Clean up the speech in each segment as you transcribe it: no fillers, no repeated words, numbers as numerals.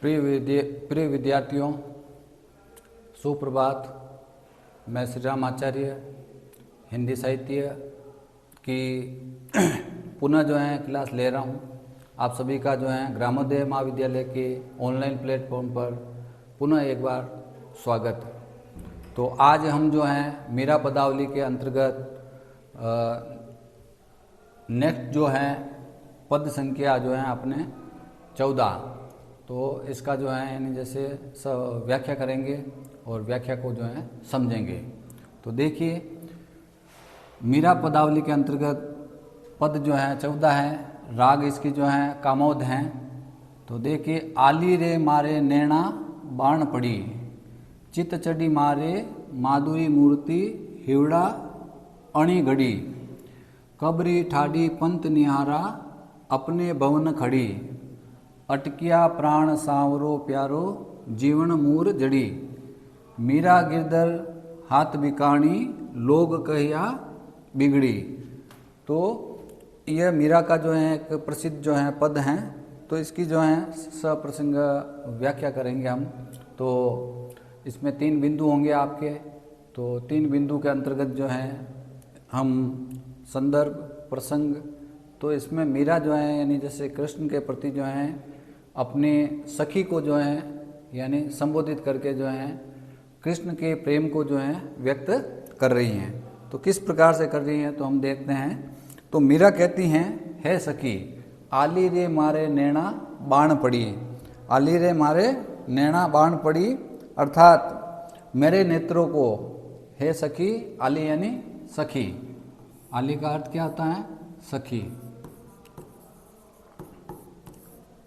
प्रिय विद्यार्थियों, सुप्रभात। मैं श्री राम आचार्य हिंदी साहित्य की पुनः क्लास ले रहा हूँ। आप सभी का ग्रामोदय महाविद्यालय के ऑनलाइन प्लेटफॉर्म पर पुनः एक बार स्वागत। तो आज हम मीरा पदावली के अंतर्गत नेक्स्ट पद संख्या अपने 14, तो इसका यानी जैसे व्याख्या करेंगे और व्याख्या को समझेंगे। तो देखिए, मीरा पदावली के अंतर्गत पद 14 है। राग इसकी कामोद हैं। तो देखिए, आली रे मारे नैना बाण पड़ी, चित चढ़ी मारे माधुरी मूर्ति हिवड़ा अणी घड़ी, कबरी ठाडी पंत निहारा अपने भवन खड़ी, अटकिया प्राण सांवरो प्यारो जीवन मूर जड़ी, मीरा गिरधर हाथ बिकाणी लोग कहिया बिगड़ी। तो यह मीरा का एक प्रसिद्ध पद हैं। तो इसकी सप्रसंग व्याख्या करेंगे हम। तो इसमें 3 बिंदु होंगे आपके। तो 3 बिंदु के अंतर्गत हम संदर्भ प्रसंग, तो इसमें मीरा यानी जैसे कृष्ण के प्रति अपने सखी को यानी संबोधित करके कृष्ण के प्रेम को व्यक्त कर रही हैं। तो किस प्रकार से कर रही हैं तो हम देखते हैं। तो मीरा कहती हैं, हे सखी, आली रे मारे नैना बाण पड़ी। आली रे मारे नैना बाण पड़ी अर्थात मेरे नेत्रों को, हे सखी, आली यानी सखी। आली का अर्थ क्या होता है? सखी।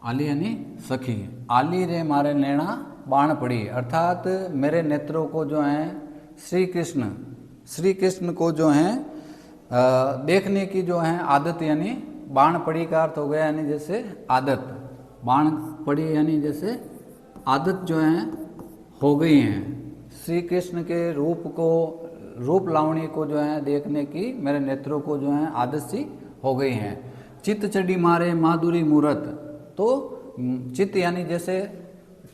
आली यानी सखी। आली रे मारे नैना बाण पड़ी अर्थात मेरे नेत्रों को श्री कृष्ण को देखने की आदत, यानी बाण पड़ी का अर्थ हो गया यानी जैसे आदत। बाण पड़ी यानी जैसे आदत हो गई है। श्री कृष्ण के रूप लावणी को देखने की मेरे नेत्रों को आदत सी हो गई है। चित चढ़ी मारे माधुरी मूरत। तो चित्त यानी जैसे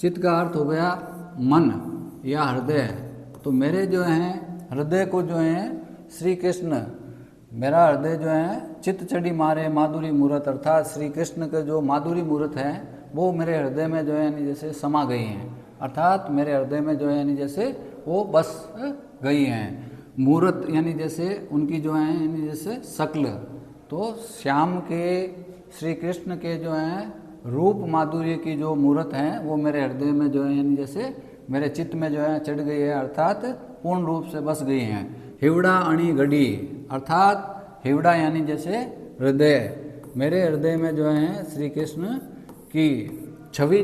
चित्त का अर्थ हो गया मन या हृदय। तो मेरे हृदय को श्री कृष्ण, मेरा हृदय चित्त चढ़ी मारे माधुरी मूरत अर्थात श्री कृष्ण के जो माधुरी मूरत है वो मेरे हृदय में यानी जैसे समा गई हैं। अर्थात मेरे हृदय में यानी जैसे वो बस गई हैं। मूरत यानी जैसे उनकी यानी जैसे शक्ल। तो श्याम के, श्री कृष्ण के रूप माधुर्य की जो मूरत है वो मेरे हृदय में यानी जैसे मेरे चित्त में चढ़ गई है अर्थात पूर्ण रूप से बस गई हैं। हिवड़ा अणी घड़ी अर्थात हिवड़ा यानी जैसे हृदय, मेरे हृदय में श्री कृष्ण की छवि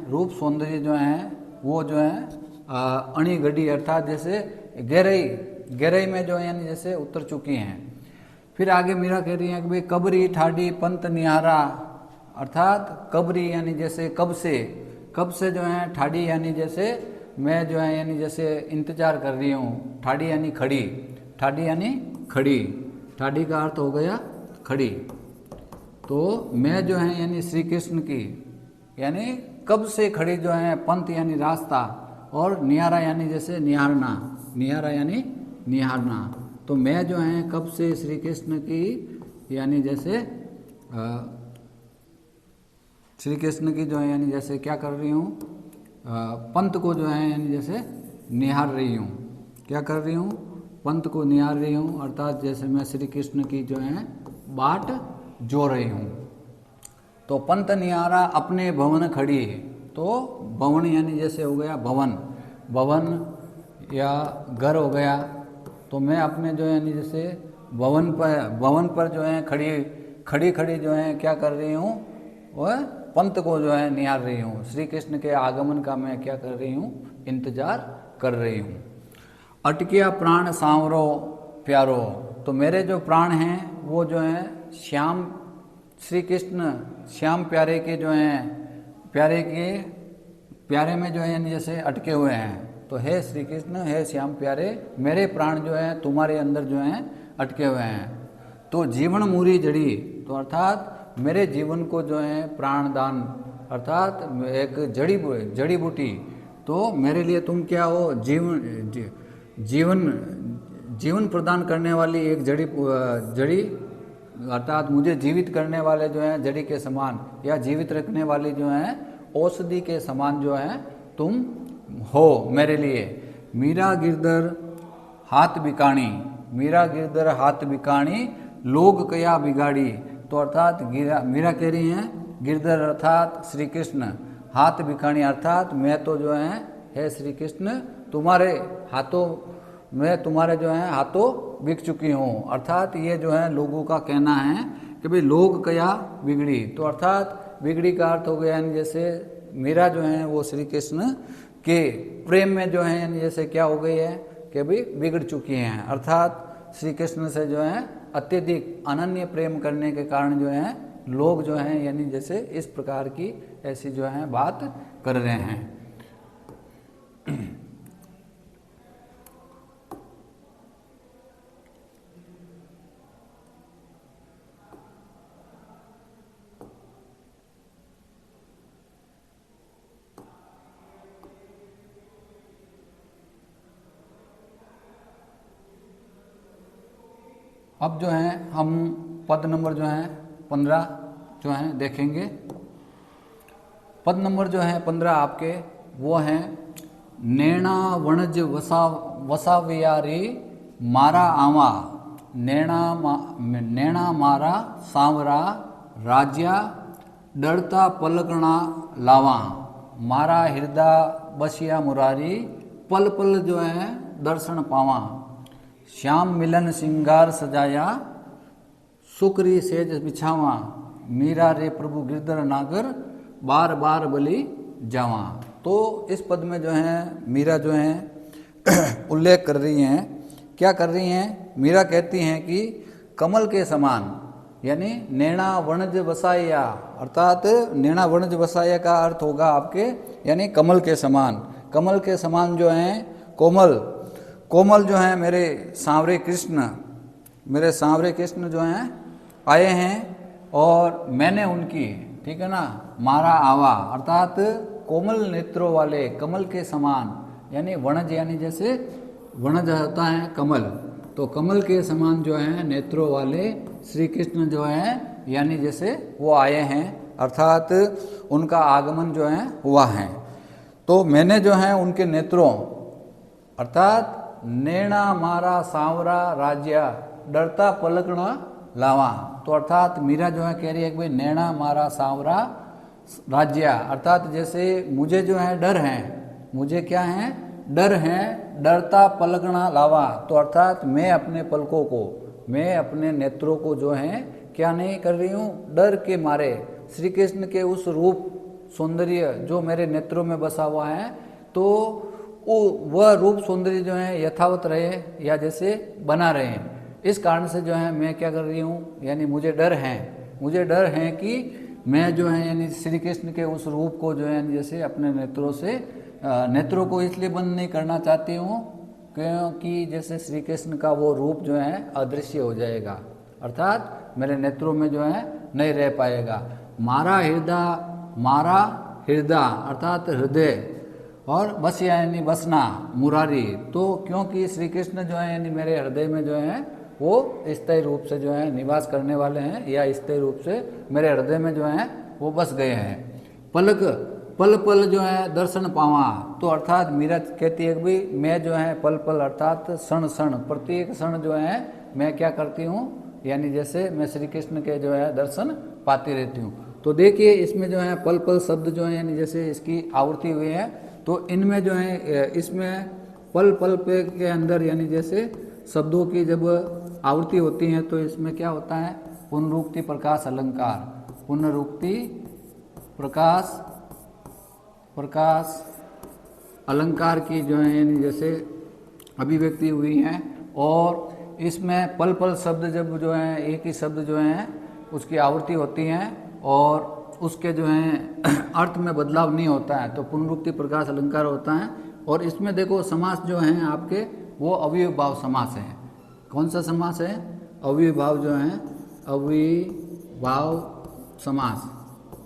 रूप सौंदर्य वो अणी घड़ी अर्थात जैसे गहराई में यानी जैसे उतर चुकी हैं। फिर आगे मीरा कह रही है कि भाई कबरी ठाडी पंत निहारा अर्थात कबरी यानी जैसे कब से ठाडी यानी जैसे मैं यानी जैसे इंतजार कर रही हूँ। ठाडी यानी खड़ी, ठाडी यानी खड़ी, ठाडी का अर्थ हो गया खड़ी। तो मैं यानी श्री कृष्ण की यानी कब से खड़ी पंथ यानी रास्ता, और निहारा यानी जैसे निहारना, निहारा यानी निहारना। तो मैं कब से श्री कृष्ण की यानी जैसे श्री कृष्ण की यानी जैसे क्या कर रही हूँ, पंथ को यानी जैसे निहार रही हूँ। क्या कर रही हूँ? पंथ को निहार रही हूँ अर्थात जैसे मैं श्री कृष्ण की बाट जो रही हूँ। तो पंथ निहारा अपने भवन खड़ी। तो भवन यानी जैसे हो गया भवन, भवन या घर हो गया। तो मैं अपने यानी जैसे भवन पर खड़ी क्या कर रही हूँ, वह पंथ को निहार रही हूँ। श्री कृष्ण के आगमन का मैं क्या कर रही हूँ, इंतजार कर रही हूँ। अटकिया प्राण सांवरो प्यारो। तो मेरे जो प्राण हैं वो श्याम, श्री कृष्ण श्याम प्यारे के प्यारे में यानी जैसे अटके हुए हैं। तो हे श्री कृष्ण, हे श्याम प्यारे, मेरे प्राण तुम्हारे अंदर अटके हुए हैं। तो जीवन मूरी जड़ी, तो अर्थात मेरे जीवन को प्राण दान अर्थात एक जड़ी बूटी, तो मेरे लिए तुम क्या हो, जीवन प्रदान करने वाली एक जड़ी अर्थात मुझे जीवित करने वाले जो हैं जड़ी के समान, या जीवित रखने वाली जो हैं औषधि के समान जो हैं तुम हो मेरे लिए। मीरा गिरधर हाथ बिकाणी, मीरा गिरधर हाथ बिकाणी लोग कया बिगाड़ी। तो अर्थात मीरा कह रही हैं गिरधर अर्थात श्री कृष्ण, हाथ बिकाणी अर्थात मैं तो जो है श्री कृष्ण तुम्हारे हाथों, मैं तुम्हारे जो है हाथों बिक चुकी हूँ। अर्थात ये जो है लोगों का कहना है कि भाई लोग कया बिगड़ी, तो अर्थात बिगड़ी का अर्थ हो गया यानी जैसे मीरा जो है वो श्री कृष्ण के प्रेम में जो है यानी जैसे क्या हो गई है कि भाई बिगड़ चुकी हैं। अर्थात श्री कृष्ण से जो है अत्यधिक अनन्य प्रेम करने के कारण जो है लोग जो हैं यानी जैसे इस प्रकार की ऐसी जो है बात कर रहे हैं। अब जो है हम पद नंबर जो है 15 जो है देखेंगे। पद नंबर जो है 15 आपके वो हैं नैना वणज वसावियारी मारा आवा, नैना मारा सांवरा राज्या डरता पलकना लावा, मारा हृदय बसिया मुरारी पल पल जो है दर्शन पावा, श्याम मिलन सिंगार सजाया सुकरी सेज बिछावा, मीरा रे प्रभु गिरधर नागर बार बार बलि जावा। तो इस पद में जो है मीरा जो है उल्लेख कर रही हैं, क्या कर रही हैं, मीरा कहती हैं कि कमल के समान यानी नैना वणज वसाया, अर्थात नैना वणज वसाया का अर्थ होगा आपके यानी कमल के समान, कमल के समान जो हैं कोमल जो हैं मेरे सांवरे कृष्ण जो हैं आए हैं और मैंने उनकी, ठीक है ना, मारा आवा अर्थात कोमल नेत्रों वाले कमल के समान, यानी वणज यानी जैसे वणज होता है कमल, तो कमल के समान जो है नेत्रों वाले श्री कृष्ण जो हैं यानी जैसे वो आए हैं, अर्थात उनका आगमन जो है हुआ है। तो मैंने जो है उनके नेत्रों अर्थात नैना मारा सांवरा राज्या डरता पलकना लावा, तो अर्थात मीरा जो है कह रही है कि भाई नैना मारा सांवरा राज्या, अर्थात जैसे मुझे जो है डर है, मुझे क्या है डर है, डरता पलकना लावा, तो अर्थात मैं अपने पलकों को, मैं अपने नेत्रों को जो है क्या नहीं कर रही हूँ, डर के मारे श्री कृष्ण के उस रूप सौंदर्य जो मेरे नेत्रों में बसा हुआ है, तो वह रूप सौंदर्य जो है यथावत रहे या जैसे बना रहे, इस कारण से जो है मैं क्या कर रही हूँ, यानी मुझे डर है कि मैं जो है यानी श्री कृष्ण के उस रूप को जो है जैसे अपने नेत्रों को इसलिए बंद नहीं करना चाहती हूँ क्योंकि जैसे श्री कृष्ण का वो रूप जो है अदृश्य हो जाएगा, अर्थात मेरे नेत्रों में जो है नहीं रह पाएगा। मारा हृदय अर्थात हृदय और बस यानी बसना मुरारी, तो क्योंकि श्री कृष्ण जो है यानी मेरे हृदय में जो है वो स्थायी रूप से जो है निवास करने वाले हैं या स्थायी रूप से मेरे हृदय में जो है वो बस गए हैं। पल पल जो है दर्शन पावा, तो अर्थात मीरा कहती है कि भाई मैं जो है पल पल अर्थात क्षण प्रत्येक क्षण जो है मैं क्या करती हूँ, यानी जैसे मैं श्री कृष्ण के जो है दर्शन पाती रहती हूँ। तो देखिए इसमें जो है पल पल शब्द जो है यानी जैसे इसकी आवृत्ति हुई है, तो इनमें जो है इसमें पल पल पे के अंदर यानी जैसे शब्दों की जब आवृत्ति होती है तो इसमें क्या होता है, पुनरुक्ति प्रकाश अलंकार, पुनरुक्ति प्रकाश अलंकार की जो है यानी जैसे अभिव्यक्ति हुई है, और इसमें पल पल शब्द जब जो है एक ही शब्द जो है उसकी आवृत्ति होती है और उसके जो है अर्थ में बदलाव नहीं होता है, तो पुनरुक्ति प्रकाश अलंकार होता है। और इसमें देखो समास जो है आपके वो अव्ययभाव समास है। कौन सा समास है, अव्ययभाव जो है अव्ययभाव समास,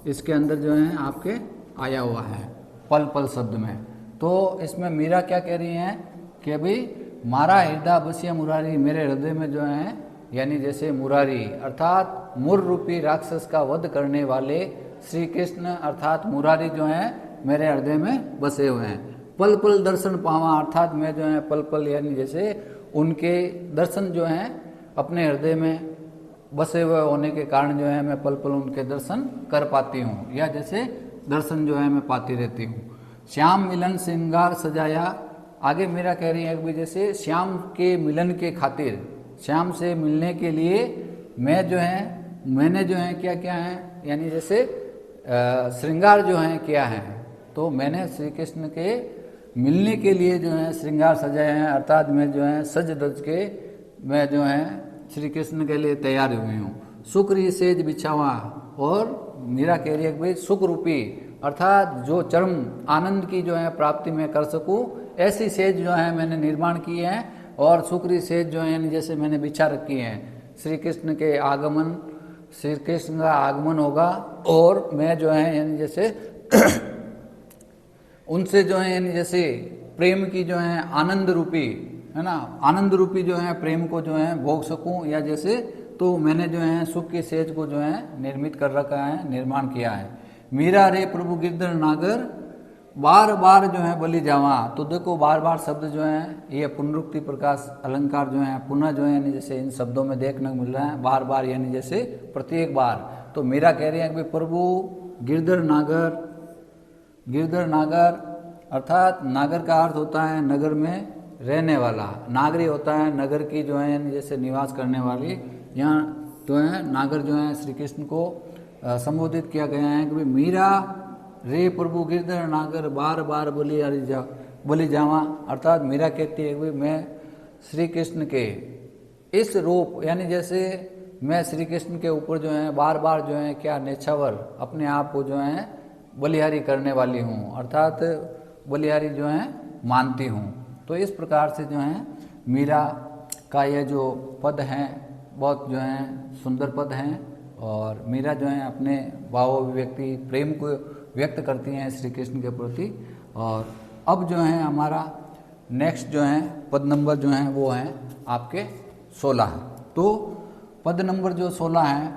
इसके अंदर जो है आपके आया हुआ है पल पल शब्द में। तो इसमें मीरा क्या कह रही हैं कि अभी मारा हृदय बसिया मुरारी, मेरे हृदय में जो है यानी जैसे मुरारी अर्थात मुर रूपी राक्षस का वध करने वाले श्री कृष्ण अर्थात मुरारी जो हैं मेरे हृदय में बसे हुए हैं। पल पल दर्शन पावा अर्थात मैं जो है पल पल यानी जैसे उनके दर्शन जो हैं अपने हृदय में बसे हुए होने के कारण जो है मैं पल पल उनके दर्शन कर पाती हूँ, या जैसे दर्शन जो है मैं पाती रहती हूँ। श्याम मिलन श्रृंगार सजाया, आगे मेरा कह रही है कि जैसे श्याम के मिलन के खातिर, श्याम से मिलने के लिए मैंने जो है क्या क्या है यानी जैसे श्रृंगार जो है क्या है, तो मैंने श्री कृष्ण के मिलने के लिए जो है श्रृंगार सजाए हैं अर्थात मैं जो है सज धज के मैं जो है श्री कृष्ण के लिए तैयार हुई हूँ। सुक्री सेज बिछावा, और मीरा कह रही है कि भाई सुख रूपी अर्थात जो चरम आनंद की जो है प्राप्ति मैं कर सकूँ ऐसी सेज जो है मैंने निर्माण की है, और सुक्री सेज जो है यानी जैसे मैंने बिछा रखी है। श्री कृष्ण के आगमन, श्री कृष्ण का आगमन होगा और मैं जो है यानी जैसे उनसे जो है यानी जैसे प्रेम की जो है आनंद रूपी है ना, आनंद रूपी जो है प्रेम को जो है भोग सकूं, या जैसे तो मैंने जो है सुख की सेज को जो है निर्मित कर रखा है, निर्माण किया है। मीरा रे प्रभु गिरधर नागर, बार बार जो है बलि जावा, तो देखो बार बार शब्द जो है ये पुनरुक्ति प्रकाश अलंकार जो है पुनः जो है यानी जैसे इन शब्दों में देखने को मिल रहा है बार बार यानी जैसे प्रत्येक बार। तो मीरा कह रही है कि प्रभु गिरधर नागर, गिरधर नागर अर्थात नागर का अर्थ होता है नगर में रहने वाला, नागरी होता है नगर की जो है यानी जैसे निवास करने वाली, यहाँ जो है नागर जो है श्री कृष्ण को संबोधित किया गया है कि मीरा रे प्रभु गिरधर नागर बार बार बोली जावा, अर्थात मीरा कहती है कि मैं श्री कृष्ण के इस रूप यानी जैसे मैं श्री कृष्ण के ऊपर जो है बार बार जो है क्या नेछावर अपने आप को जो है बलिहारी करने वाली हूँ, अर्थात बलिहारी जो है मानती हूँ। तो इस प्रकार से जो है मीरा का ये जो पद हैं बहुत जो है सुंदर पद हैं, और मीरा जो है अपने भाव अभिव्यक्ति प्रेम को व्यक्त करती हैं श्री कृष्ण के प्रति। और अब जो है हमारा नेक्स्ट जो है पद नंबर जो है वो है आपके 16। तो पद नंबर जो 16 है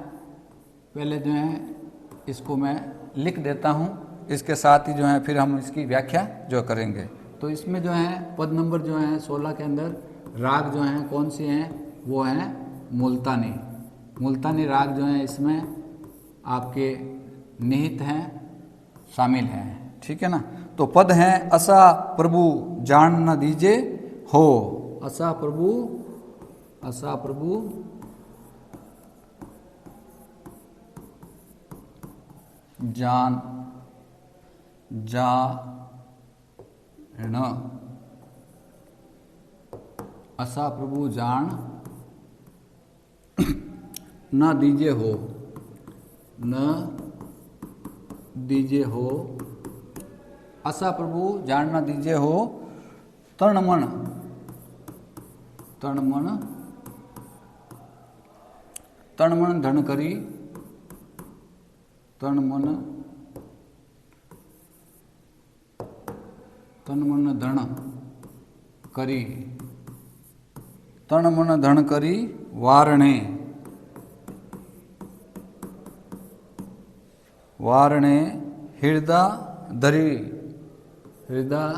पहले जो है इसको मैं लिख देता हूँ, इसके साथ ही जो है फिर हम इसकी व्याख्या जो करेंगे। तो इसमें जो है पद नंबर जो है 16 के अंदर राग जो हैं कौन सी हैं, वो हैं मुल्तानी। मुल्तानी राग जो है इसमें आपके निहित हैं, शामिल हैं, ठीक है ना। तो पद हैं असा प्रभु जान न दीजे हो, असा प्रभु जान जा न, असा प्रभु जान न दीजे हो, न दीजे हो, असा प्रभु जान न दीजे हो। तणमन धन करी, तन मन धन करी, तन मन धन करी वारणे, वारणे हृदय धरी, हृदय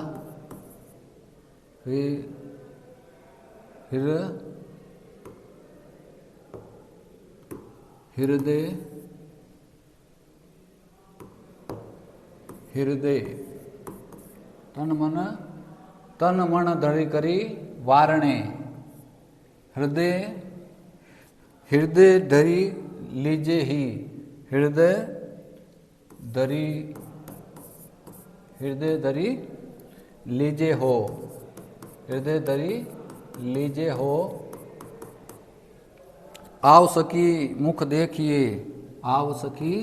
तन मन धरी करी वारणे, हृदय धरी लीजे ही, हृदय धरी लीजे हो, हृदय धरी लीजे हो। आव सखी मुख देखिए, आव सखी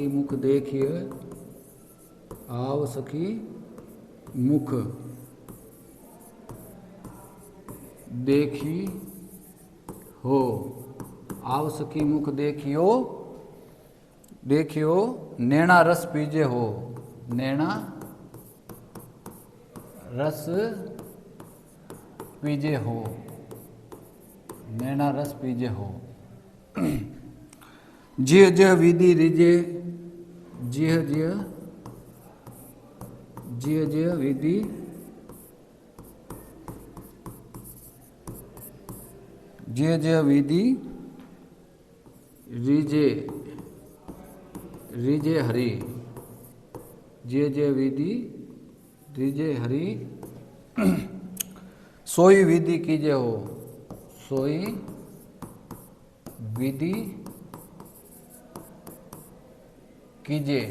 मुख देखिए, आव सखी मुख देखी हो, आव सखी मुख देखियो देखियो नैना रस पीजे हो, नैना रस पीजे हो, नैना रस पीजे हो। जिह जिह विधि रिजे, जिह जिह जिह जिह विधि जिह जिह विधि रिजे, रिजे हरि, जिह जिह विधि रिजे हरि। सोई विधि कीजे हो, सोई विधि कीजे,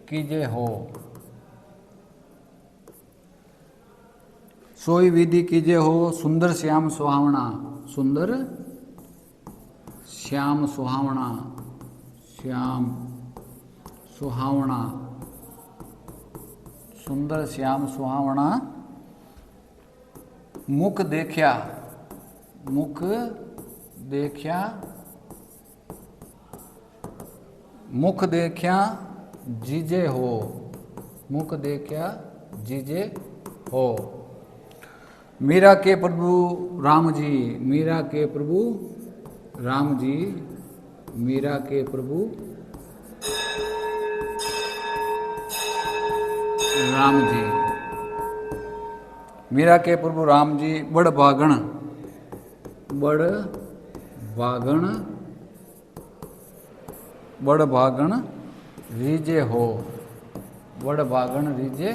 कीजे हो, सोई विधि कीजे हो। सुंदर श्याम सुहावना, सुंदर श्याम सुहावना, श्याम सुहावना, सुंदर श्याम सुहावना। मुख देखया, मुख देखया, मुख देखया जीजे हो, मुख देखया जीजे हो। मीरा के प्रभु राम जी, मीरा के प्रभु राम जी, मीरा के प्रभु राम जी, मीरा के प्रभु राम जी बड़ भागण, बड़ भागण, बड़ भागण रीजे हो, बड़ भागण रीजे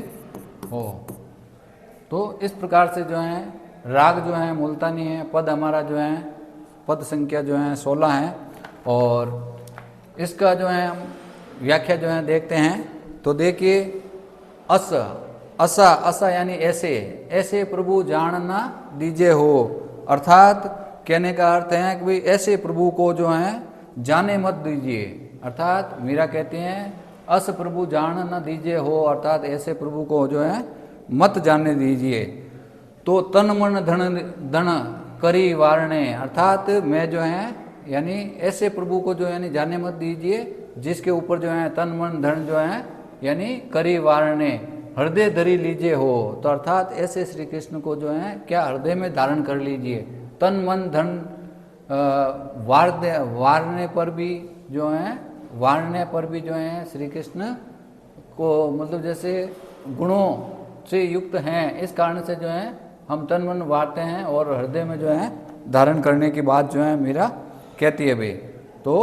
हो। तो इस प्रकार से जो है राग जो है मुल्तानी है, पद हमारा जो है पद संख्या जो है 16 है। और इसका जो है हम व्याख्या जो है देखते हैं। तो देखिए अस, असा, असा यानी ऐसे, ऐसे प्रभु जानना दीजे हो, अर्थात कहने का अर्थ है कि भाई ऐसे प्रभु को जो है जाने मत दीजिए। अर्थात मीरा कहते हैं अस प्रभु जान न दीजिए हो, अर्थात ऐसे प्रभु को जो है मत जानने दीजिए। तो तन मन धन धन करी वारणे, अर्थात मैं जो है यानी ऐसे प्रभु को जो है यानी जाने मत दीजिए जिसके ऊपर जो है तन मन धन जो है यानी करी वारणे हृदय धरी लीजिए हो। तो अर्थात ऐसे श्री कृष्ण को जो है क्या हृदय में धारण कर लीजिए। तन मन धन वारने पर भी जो है, वारने पर भी जो है श्री कृष्ण को मतलब जैसे गुणों से युक्त हैं, इस कारण से जो है हम तन मन वारते हैं और हृदय में जो है धारण करने की बात जो है मीरा कहती है भाई। तो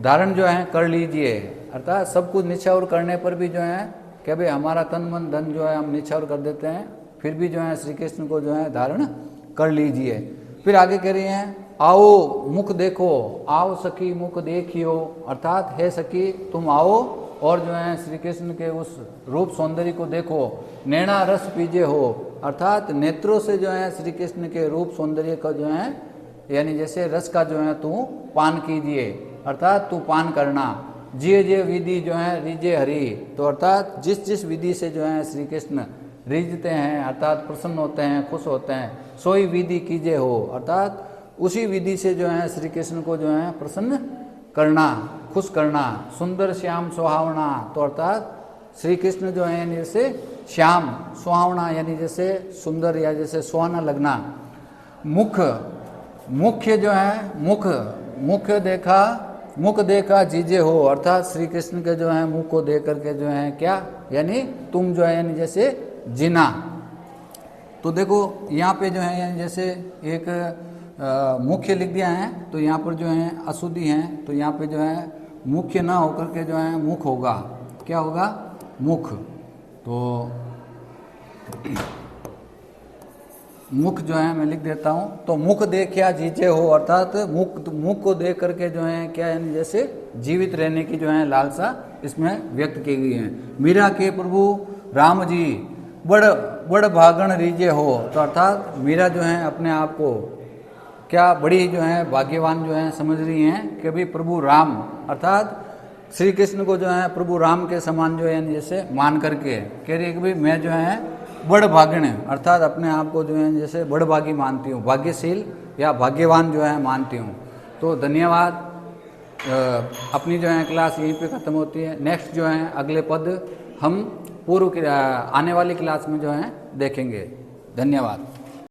धारण जो है कर लीजिए, अर्थात सब कुछ निछावर करने पर भी जो है कि भाई हमारा तन मन धन जो है हम निछावर कर देते हैं, फिर भी जो है श्री कृष्ण को जो है धारण कर लीजिए। फिर आगे कह रही हैं आओ मुख देखो, आओ सखी मुख देखियो, अर्थात हे सखी तुम आओ और जो है श्री कृष्ण के उस रूप सौंदर्य को देखो। नैना रस पीजे हो, अर्थात नेत्रों से जो है श्री कृष्ण के रूप सौंदर्य का जो है यानी जैसे रस का जो है तू पान कीजिए, अर्थात तू पान करना। जिये जे विधि जो है रिजे हरि, तो अर्थात जिस जिस विधि से जो है श्री कृष्ण रिझते हैं अर्थात प्रसन्न होते हैं, खुश होते हैं, सोई विधि कीजे हो, अर्थात उसी विधि से जो है श्री कृष्ण को जो है प्रसन्न करना, खुश करना। सुंदर श्याम सुहावना, तो अर्थात श्री कृष्ण जो है जैसे श्याम सुहावना यानी जैसे सुंदर या जैसे सुहाना लगना। मुख, मुख्य जो है मुख, मुख्य देखा, मुख देखा जीजे हो, अर्थात श्री कृष्ण के जो है मुख को देख करके जो है क्या यानी तुम जो है यानी जैसे जीना। तो देखो यहाँ पे जो है यानी जैसे एक मुख्य लिख दिया है, तो यहाँ पर जो है अशुद्धि है, तो यहाँ पे जो है मुख्य ना होकर के जो है मुख होगा, क्या होगा मुख। तो मुख जो है मैं लिख देता हूँ। तो मुख देखया जीजे हो, अर्थात मुख को देख करके जो है क्या यानी जैसे जीवित रहने की जो है लालसा इसमें व्यक्त की गई है। मीरा के प्रभु राम जी बड़ बड़ भागण रीजे हो, तो अर्थात मीरा जो है अपने आप को क्या बड़ी जो है भाग्यवान जो है समझ रही हैं कि भाई प्रभु राम अर्थात श्री कृष्ण को जो है प्रभु राम के समान जो है जैसे मान करके कह रही है कि भाई मैं जो है बड़ भागण अर्थात अपने आप को जो है जैसे बड़भागी मानती हूँ, भाग्यशील या भाग्यवान जो है मानती हूँ। तो धन्यवाद। अपनी जो है क्लास यहीं पे ख़त्म होती है। नेक्स्ट जो है अगले पद हम आने वाली क्लास में जो है देखेंगे। धन्यवाद।